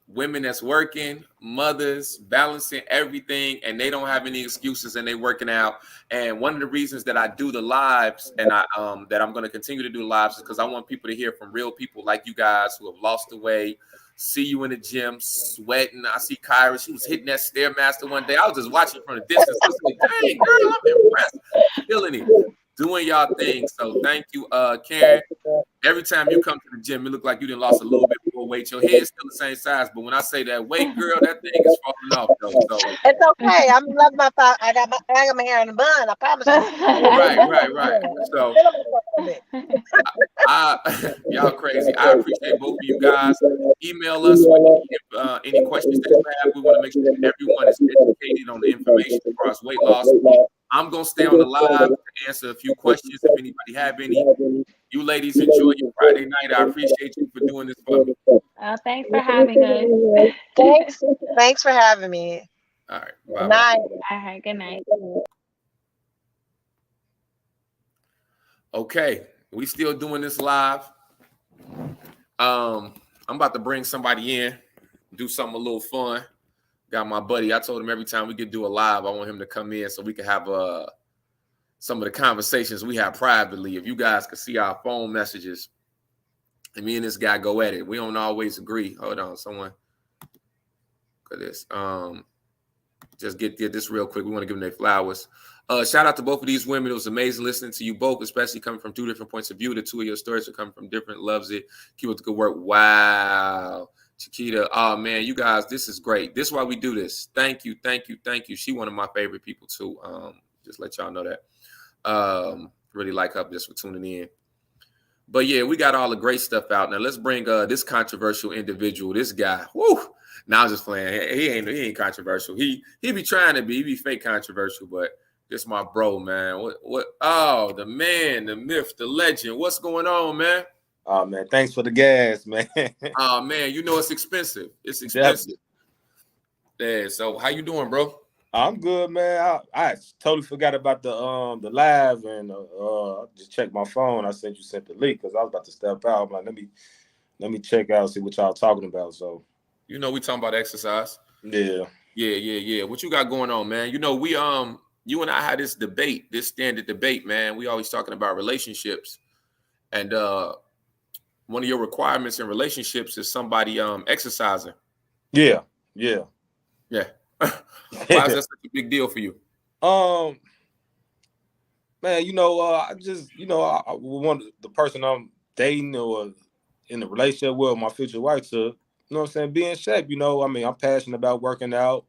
women that's working, mothers, balancing everything, and they don't have any excuses, and they working out. And one of the reasons that I do the lives, and that I'm going to continue to do lives, is because I want people to hear from real people like you guys who have lost the weight. See you in the gym sweating. I see Kyra, she was hitting that Stairmaster one day. I was just watching from the distance. I was like, dang, girl, I'm impressed. Killing it. Doing y'all thing. So thank you, Karen. Every time you come to the gym, it look like you done lost a little bit more weight. Your head's still the same size, but when I say that weight, girl, that thing is falling off. Though. So it's okay. I'm loving my thought. I got my hair in a bun. I promise you. Right. So y'all crazy. I appreciate both of you guys. Email us with any questions that you have. We want to make sure that everyone is educated on the information across weight loss. I'm going to stay on the live to answer a few questions if anybody have any. You ladies enjoy your Friday night. I appreciate you for doing this for me. Thanks for having us. Thanks for having me. All right. Bye. Good night. All right. Good night. Okay. We still doing this live. I'm about to bring somebody in, do something a little fun. Got my buddy. I told him every time we could do a live, I want him to come in so we can have some of the conversations we have privately. If you guys could see our phone messages, and me and this guy go at it. We don't always agree. Hold on, someone. Look at this. Just get this real quick. We want to give them their flowers. Shout out to both of these women. It was amazing listening to you both, especially coming from two different points of view. The two of your stories are coming from different. Loves it. Keep up the good work. Wow. Chiquita, oh man, you guys, this is great. This is why we do this. Thank you. She one of my favorite people too. Just let y'all know that. Really like her just for tuning in. But yeah, we got all the great stuff out. Now let's bring this controversial individual, this guy. Woo! Now I'm just playing. He ain't controversial. He be trying to be. He be fake controversial, but this my bro, man. What? Oh, the man, the myth, the legend. What's going on, man? Oh man, thanks for the gas, man. Oh man, you know it's expensive. It's expensive. Definitely. Yeah. So how you doing, bro? I'm good, man. I totally forgot about the live, and just checked my phone. I sent the link because I was about to step out. I'm like, let me check out, see what y'all talking about. So you know we talking about exercise. Yeah. What you got going on, man? You know we you and I had this standard debate, man. We always talking about relationships, and one of your requirements in relationships is somebody exercising. Yeah. Why is that such a big deal for you? Man, I just, I want the person I'm dating or in a relationship with, my future wife, to, be in shape. I'm passionate about working out,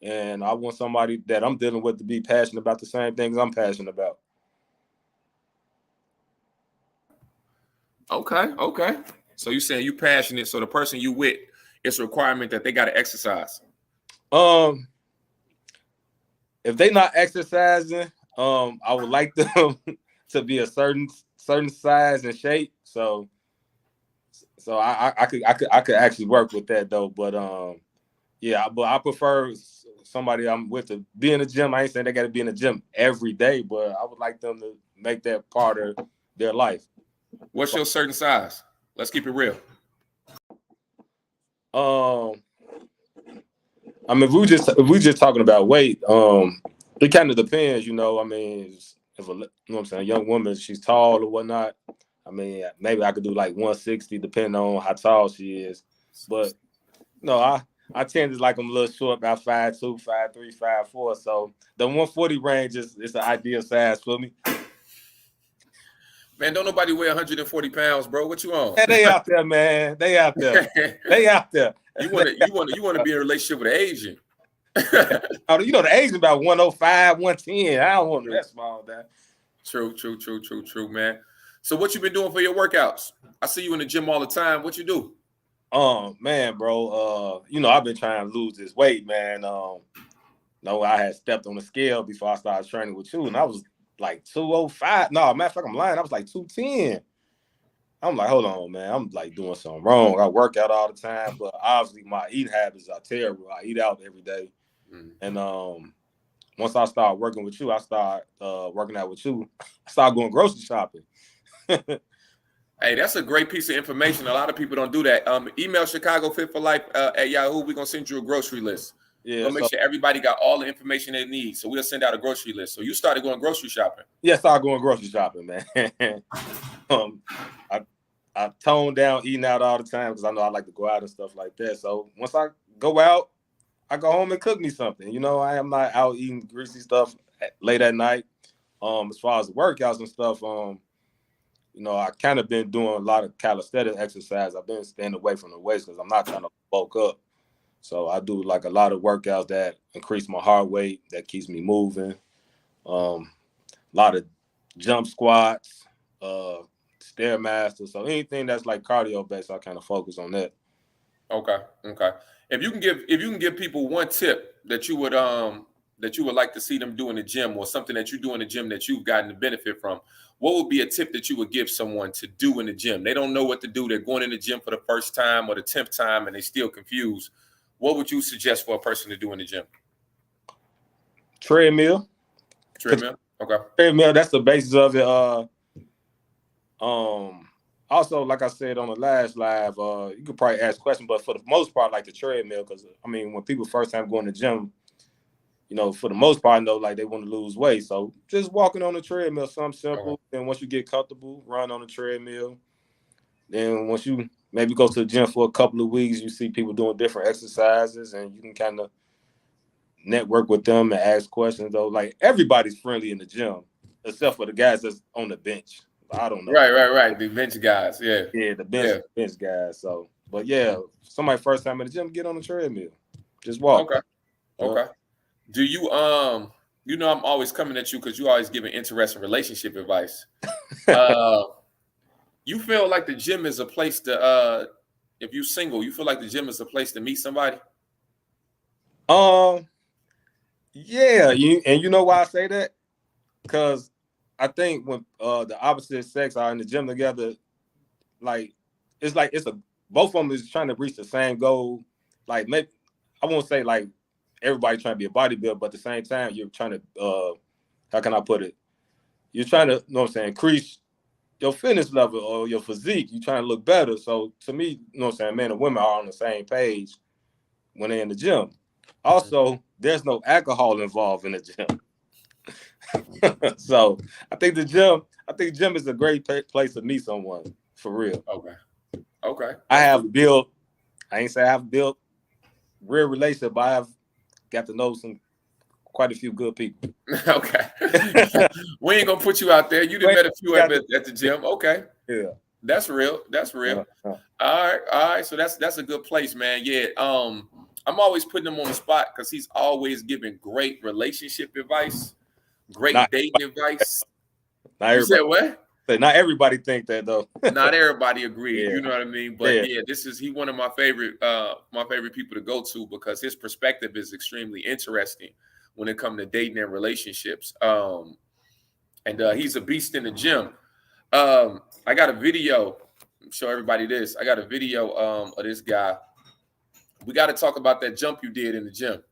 and I want somebody that I'm dealing with to be passionate about the same things I'm passionate about. Okay. So you saying you passionate, so the person you with, it's a requirement that they got to exercise. If they not exercising, I would like them to be a certain size and shape. So I could actually work with that though. But yeah, but I prefer somebody I'm with to be in the gym. I ain't saying they got to be in the gym every day, but I would like them to make that part of their life. What's your certain size? Let's keep it real. I mean, if we just talking about weight, it kind of depends, you know. I mean, if you know what I'm saying, a young woman, she's tall or whatnot. I mean, maybe I could do like 160, depending on how tall she is. But no, I tend to like them a little short, about 5'2", 5'3", 5'4". So the 140 range is the ideal size for me. Man, don't nobody weigh 140 pounds, bro. What you on? Yeah, they out there, man. They out there. They out there. You want to be in a relationship with an Asian. You know, the Asian about 105, 110. I don't want that small that. True, man. So what you been doing for your workouts? I see you in the gym all the time. What you do? Man, bro. You know, I've been trying to lose this weight, man. No, I had stepped on the scale before I started training with you, and I was like 205. No, matter of fact, I'm lying. I was like 210. I'm like, hold on, man. I'm like doing something wrong. I work out all the time, but obviously my eating habits are terrible. I eat out every day. And once I start working with you, I start working out with you. I start going grocery shopping. Hey, that's a great piece of information. A lot of people don't do that. Email Chicago Fit for Life at Yahoo. We're gonna send you a grocery list. Yeah, we'll make sure everybody got all the information they need. So we'll send out a grocery list. So you started going grocery shopping. Yeah, I started going grocery shopping, man. I toned down eating out all the time because I know I like to go out and stuff like that. So once I go out, I go home and cook me something. You know, I am not out eating greasy stuff late at night. As far as the workouts and stuff, you know, I kind of been doing a lot of calisthenic exercise. I've been staying away from the weights because I'm not trying to bulk up. So I do like a lot of workouts that increase my heart rate, that keeps me moving. A lot of jump squats, Stairmaster. So anything that's like cardio based, I kind of focus on that. Okay. If you can give people one tip that you would like to see them do in the gym, or something that you do in the gym that you've gotten the benefit from, what would be a tip that you would give someone to do in the gym? They don't know what to do. They're going in the gym for the first time or the 10th time and they still confused. What would you suggest for a person to do in the gym? Treadmill. Okay. Treadmill, that's the basis of it. Also, like I said on the last live, you could probably ask questions, but for the most part, like the treadmill, because I mean, when people first time going to the gym, you know, for the most part, I know like they want to lose weight. So just walking on the treadmill, something simple. Okay. Then once you get comfortable, run on the treadmill. Then once you maybe go to the gym for a couple of weeks, you see people doing different exercises, and you can kind of network with them and ask questions. Though, like everybody's friendly in the gym, except for the guys that's on the bench. I don't know. Right. The bench guys, yeah. Yeah, the bench guys. So, but yeah, somebody first time in the gym, get on the treadmill, just walk. Okay. Do you you know I'm always coming at you because you always giving interesting relationship advice. You feel like the gym is a place to if you're single, you feel like the gym is a place to meet somebody? Yeah, you know why I say that? Because I think when the opposite sex are in the gym together, like it's both of them is trying to reach the same goal. Like maybe I won't say like everybody trying to be a bodybuilder, but at the same time you're trying to how can I put it? You're trying to, you know what I'm saying, increase your fitness level or your physique. You're trying to look better. So to me, you know what I'm saying, men and women are on the same page when they're in the gym. Also, there's no alcohol involved in the gym. So I think gym is a great place to meet someone for real. Okay. I ain't say I have built real relationship, but I have got to know quite a few good people. Okay. We ain't gonna put you out there. You done met a few at the gym. Okay. Yeah. That's real. All right. So that's a good place, man. Yeah. I'm always putting him on the spot because he's always giving great relationship advice, great dating advice. You said what? Not everybody think that though. Not everybody agree. Yeah. You know what I mean? But yeah, he one of my favorite people to go to because his perspective is extremely interesting when it comes to dating and relationships. and he's a beast in the gym. I got a video. Show everybody this. I got a video of this guy. We got to talk about that jump you did in the gym.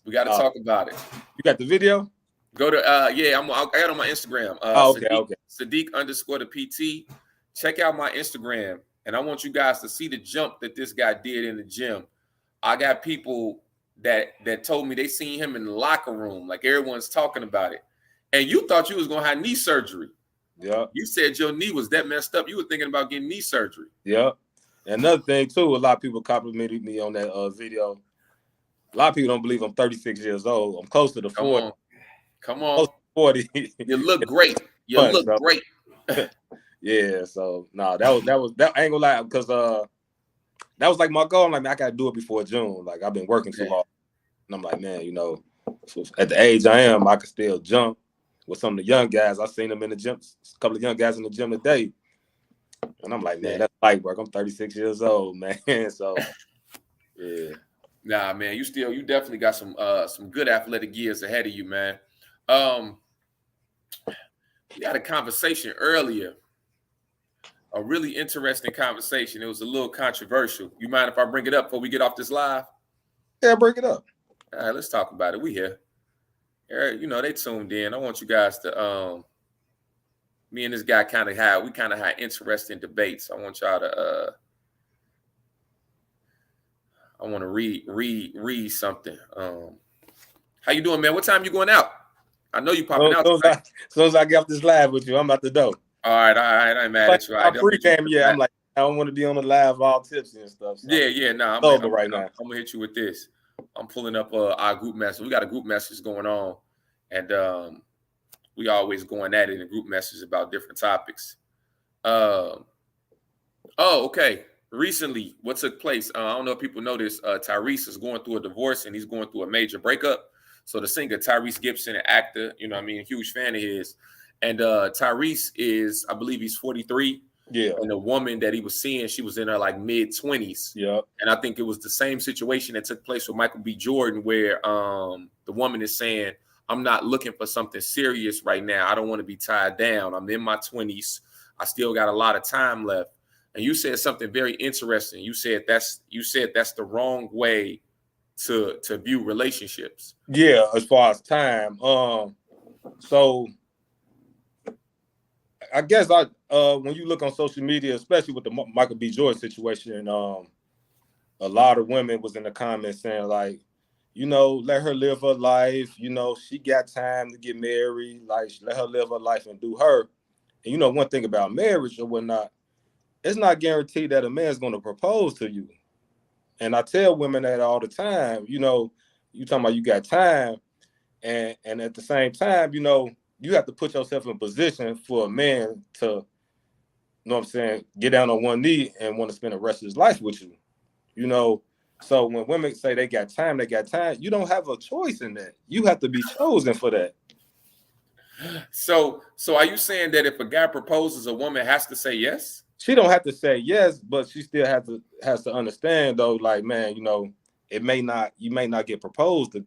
We got to talk about it. You got the video? Go to I got it on my Instagram. Okay. Sadiq _ the PT. Check out my Instagram, and I want you guys to see the jump that this guy did in the gym. I got people that told me they seen him in the locker room, like everyone's talking about it. And you thought you was gonna have knee surgery. Yeah. You said your knee was that messed up. You were thinking about getting knee surgery. Yeah. And another thing too, a lot of people complimented me on that video. A lot of people don't believe I'm 36 years old. I'm close to the 40. Come on. Close to 40. You look great. You look great. Yeah. So no, that I ain't gonna lie, because that was like my goal. I'm like, man, I gotta do it before June. Like, I've been working too hard. And I'm like, man, so at the age I am, I can still jump with some of the young guys. I seen them in the gym, a couple of young guys in the gym today. And I'm like, man, that's light work. I'm 36 years old, man. So yeah. Nah, man, you definitely got some good athletic years ahead of you, man. We had a conversation earlier. A really interesting conversation. It was a little controversial. You mind if I bring it up before we get off this live? Yeah, bring it up. All right, let's talk about it. We here. They tuned in. I want you guys to me and this guy kind of had interesting debates. I want y'all to I want to read something. How you doing, man? What time you going out? I know you popping out. As soon as I get off this live with you, I'm about to go. All right. I ain't mad at you. I pre-game, I'm like, I don't want to be on the live all tipsy and stuff. So I'm over right now. I'm gonna hit you with this. I'm pulling up our group message. We got a group message going on, and we always going at it in group messages about different topics. Okay. Recently, what took place? I don't know if people know this. Tyrese is going through a divorce, and he's going through a major breakup. So the singer Tyrese Gibson, an actor, a huge fan of his. And Tyrese is, I believe he's 43. Yeah. And the woman that he was seeing, she was in her like mid-20s. Yeah. And I think it was the same situation that took place with Michael B. Jordan, where the woman is saying, I'm not looking for something serious right now. I don't want to be tied down. I'm in my 20s. I still got a lot of time left. And you said something very interesting. You said that's the wrong way to view relationships. Yeah, as far as time. So I guess when you look on social media, especially with the Michael B. Jordan situation, a lot of women was in the comments saying like, let her live her life. She got time to get married. Like, let her live her life and do her. And one thing about marriage or whatnot, it's not guaranteed that a man's going to propose to you. And I tell women that all the time. You talking about you got time, and at the same time, you have to put yourself in a position for a man to, get down on one knee and want to spend the rest of his life with you. So when women say they got time, you don't have a choice in that. You have to be chosen for that. So are you saying that if a guy proposes, a woman has to say yes? She don't have to say yes, but she still has to understand though, like, man, you may not get proposed to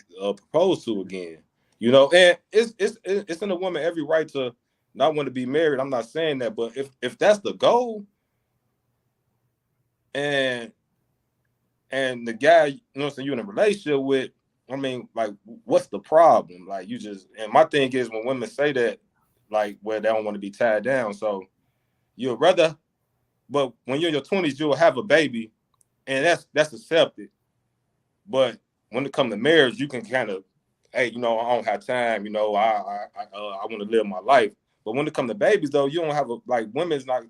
again. And it's in a woman every right to not want to be married. I'm not saying that, but if that's the goal, and the guy, you're in a relationship with, like, what's the problem? Like, and my thing is when women say that, like, where they don't want to be tied down, so you'd rather, but when you're in your 20s, you'll have a baby, and that's accepted. But when it comes to marriage, you can kind of, hey, I don't have time, I want to live my life. But when it comes to babies, though, you don't have women's not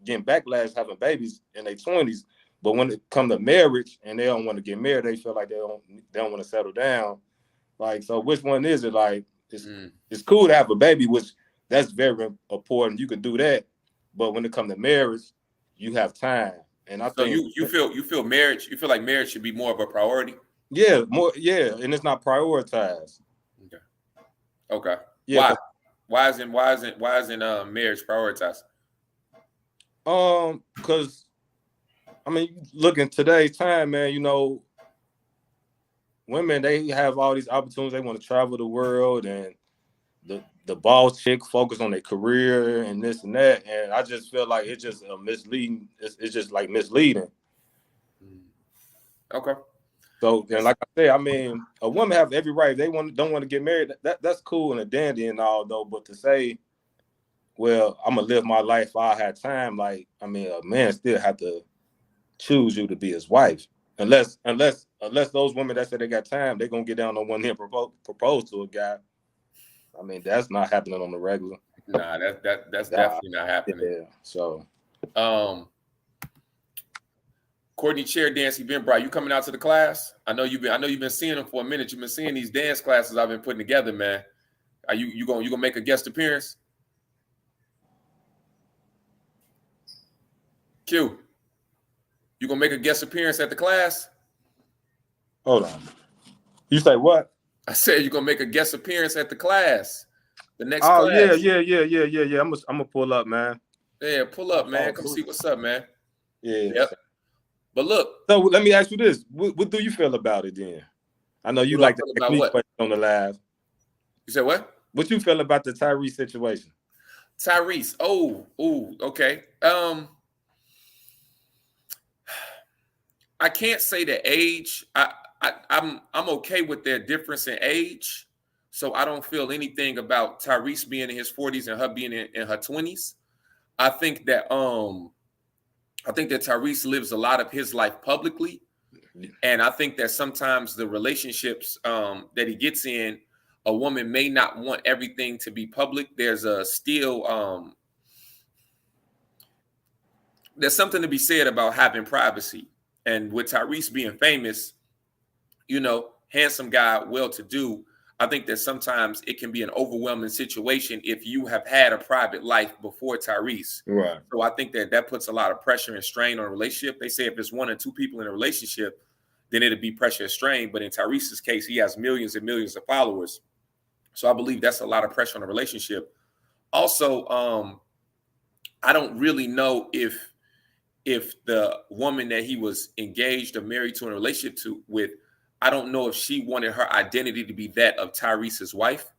getting backlash having babies in their 20s. But when it comes to marriage and they don't want to get married, they feel like they don't want to settle down. Like, so which one is it? Like, it's cool to have a baby, which that's very important. You can do that. But when it comes to marriage, you have time. And I think you feel like marriage should be more of a priority. Yeah, and it's not prioritized. Okay. Yeah. Why isn't marriage prioritized? Because look in today's time, man, women, they have all these opportunities. They want to travel the world, and the boss chick focus on their career and this and that, and I just feel like it's just misleading. It's just like misleading. Okay. So then, like I say, I mean, a woman have every right. If they don't want to get married, that's cool and a dandy and all though. But to say, well, I'm gonna live my life while I had time, like, I mean, a man still have to choose you to be his wife. Unless those women that say they got time, they're gonna get down on one knee and propose to a guy. I mean, that's not happening on the regular. Nah, that's definitely not happening. Yeah. So Courtney Chair Dance Eventbrite, you coming out to the class? I know you've been seeing them for a minute. You've been seeing these dance classes I've been putting together, man. Are you gonna make a guest appearance? Q, you gonna make a guest appearance at the class? Hold on. You say what? I said you're gonna make a guest appearance at the class. The next class. Yeah. I'm gonna pull up, man. Yeah, pull up, man. Come see what's up, man. Yeah. Yep. But look. So let me ask you this: what do you feel about it then? I know you like to ask me questions on the live. You said what? What you feel about the Tyrese situation? Tyrese. Oh, okay. I can't say the age. I'm okay with their difference in age, so I don't feel anything about Tyrese being in his 40s and her being in her 20s. I think that Tyrese lives a lot of his life publicly, and I think that sometimes the relationships that he gets in, a woman may not want everything to be public. There's something to be said about having privacy. And with Tyrese being famous, handsome guy, well-to-do, I think that sometimes it can be an overwhelming situation if you have had a private life before Tyrese. Right. So I think that puts a lot of pressure and strain on a relationship. They say if it's one or two people in a relationship, then it'll be pressure and strain. But in Tyrese's case, he has millions and millions of followers. So I believe that's a lot of pressure on a relationship. Also, I don't really know if the woman that he was engaged or married to in a relationship with, I don't know if she wanted her identity to be that of Tyrese's wife.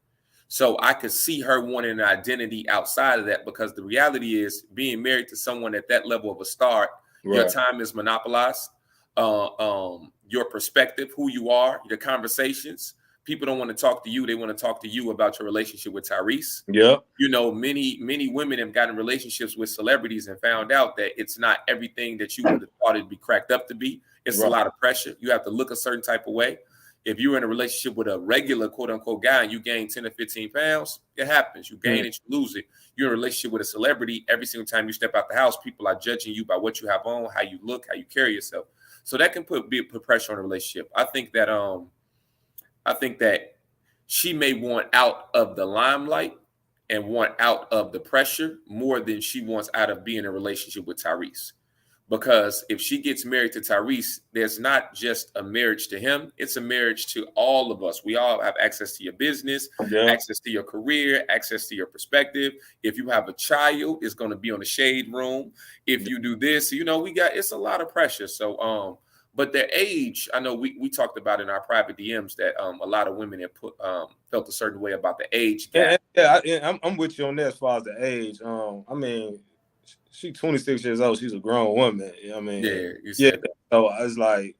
So I could see her wanting an identity outside of that, because the reality is being married to someone at that level of a star, right, your time is monopolized. Your perspective, who you are, your conversations. People don't want to talk to you. They want to talk to you about your relationship with Tyrese. Yeah. Many women have gotten relationships with celebrities and found out that it's not everything that you would have thought it'd be cracked up to be. It's right. A lot of pressure. You have to look a certain type of way. If you're in a relationship with a regular quote unquote guy and you gain 10 or 15 pounds, it happens. You gain it, you lose it. You're in a relationship with a celebrity. Every single time you step out the house, people are judging you by what you have on, how you look, how you carry yourself. So that can put pressure on a relationship. I think that she may want out of the limelight and want out of the pressure more than she wants out of being in a relationship with Tyrese. Because if she gets married to Tyrese, there's not just a marriage to him. It's a marriage to all of us. We all have access to your business, access to your career, access to your perspective. If you have a child, it's going to be on the shade room. If you do this, it's a lot of pressure. So, but their age, I know we talked about in our private DMs that a lot of women have felt a certain way about the age gap. I'm with you on that as far as the age. I mean, she's 26 years old. She's a grown woman. I mean, yeah. So it's like,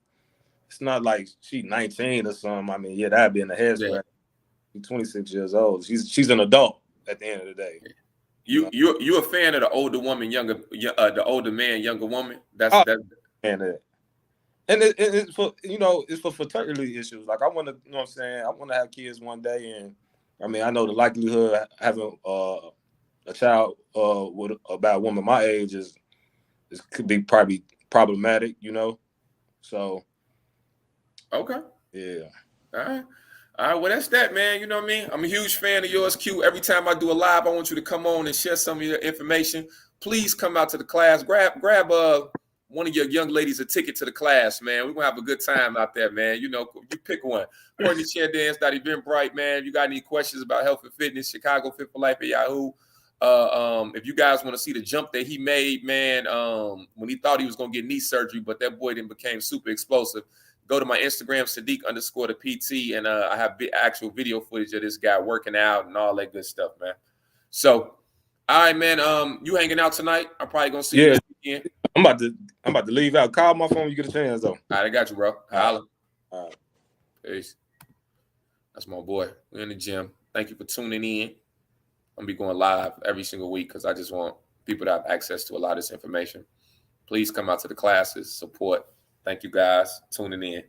it's not like she's 19 or something. I mean, that'd be in the head. Yeah. She's 26 years old. She's an adult at the end of the day. You're a fan of the older woman, the older man, younger woman. That's and it's for it's for fertility issues. Like I want to, I want to have kids one day, and I mean I know the likelihood of having a child about a woman my age could be probably problematic, So okay, yeah. All right. Well, that's that, man. You know what I mean? I'm a huge fan of yours, Q. Every time I do a live, I want you to come on and share some of your information. Please come out to the class. Grab one of your young ladies a ticket to the class, man. We're going to have a good time out there, man. You pick one. Courtney Chair Dance, Eventbrite, man. You got any questions about health and fitness, Chicago Fit for Life at Yahoo. If you guys want to see the jump that he made, man, when he thought he was going to get knee surgery, but that boy then became super explosive. go to my Instagram, Sadiq_the PT, and I have actual video footage of this guy working out and all that good stuff, man. So, all right, man. You hanging out tonight? I'm probably gonna see you this weekend. I'm about to leave out. Call my phone when you get a chance, though. All right, I got you, bro. Holla. All right. Peace. That's my boy. We're in the gym. Thank you for tuning in. I'm gonna be going live every single week because I just want people to have access to a lot of this information. Please come out to the classes, support. Thank you guys tuning in.